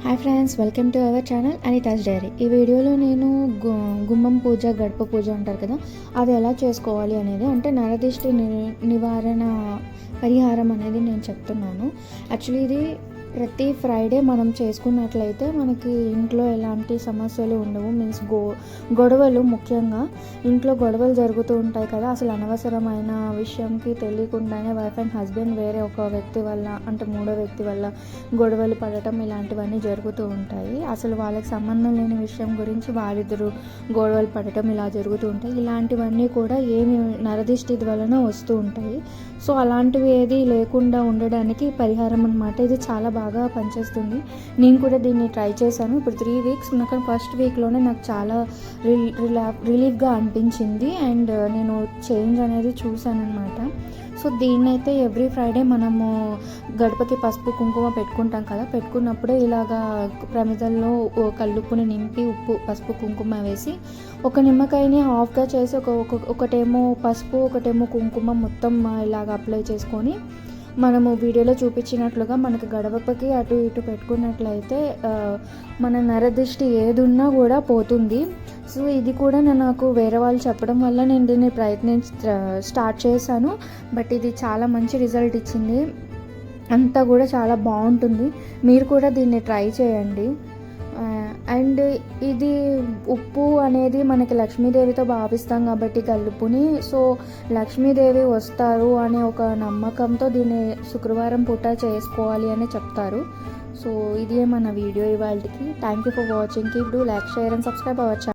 Hi friends, welcome to our channel Anitha's diary. ఈ వీడియోలో నేను గుమ్మం పూజ, గడప పూజ అంటారు కదా, అది ఎలా చేసుకోవాలి అనేది, అంటే నరదిష్టి నివారణ పరిహారం అనేది నేను చెప్తున్నాను. యాక్చువల్లీ ఇది ప్రతి ఫ్రైడే మనం చేసుకున్నట్లయితే మనకి ఇంట్లో ఎలాంటి సమస్యలు ఉండవు. మీన్స్ గొడవలు, ముఖ్యంగా ఇంట్లో గొడవలు జరుగుతూ ఉంటాయి కదా, అసలు అనవసరమైన విషయంకి తెలియకుండానే వైఫ్ అండ్ హస్బెండ్ వేరే ఒక వ్యక్తి వల్ల, అంటే మూడో వ్యక్తి వల్ల గొడవలు పడటం ఇలాంటివన్నీ జరుగుతూ ఉంటాయి. అసలు వాళ్ళకి సంబంధం లేని విషయం గురించి వాళ్ళిద్దరు గొడవలు పడటం ఇలా జరుగుతూ ఉంటాయి. ఇలాంటివన్నీ కూడా ఏమి నరదిష్టి వలన వస్తూ ఉంటాయి. సో అలాంటివి ఏది లేకుండా ఉండడానికి పరిహారం అనమాట. ఇది చాలా బాగా పనిచేస్తుంది. నేను కూడా దీన్ని ట్రై చేశాను. ఇప్పుడు 3 వీక్స్, నాకు ఫస్ట్ వీక్లోనే నాకు చాలా రిలీఫ్గా అనిపించింది అండ్ నేను చేంజ్ అనేది చూశాను అనమాట. సో దీన్నైతే ఎవ్రీ ఫ్రైడే మనము గడపకి పసుపు కుంకుమ పెట్టుకుంటాం కదా, పెట్టుకున్నప్పుడే ఇలాగా ప్రమిదల్లో కల్లుప్పుని నింపి ఉప్పు పసుపు కుంకుమ వేసి ఒక నిమ్మకాయని హాఫ్గా చేసి ఒకటేమో పసుపు ఒకటేమో కుంకుమ మొత్తం ఇలాగ అప్లై చేసుకొని మనము వీడియోలో చూపించినట్లుగా మనకి గడపకి అటు ఇటు పెట్టుకున్నట్లయితే మన నరదిష్టి ఏదున్నా కూడా పోతుంది. సో ఇది కూడా నాకు వేరే వాళ్ళు చెప్పడం వల్ల నేను దీన్ని స్టార్ట్ చేశాను. బట్ ఇది చాలా మంచి రిజల్ట్ ఇచ్చింది. అంతా కూడా చాలా బాగుంటుంది. మీరు కూడా దీన్ని ట్రై చేయండి. అండ్ ఇది ఉప్పు అనేది మనకి లక్ష్మీదేవితో భావిస్తాం కాబట్టి కల్లుపుని, సో లక్ష్మీదేవి వస్తారు అనే ఒక నమ్మకంతో దీన్ని శుక్రవారం పూట చేసుకోవాలి అని చెప్తారు. సో ఇదే మన వీడియో ఇవాళకి. Thank you for watching. Keep do like, share and subscribe our channel.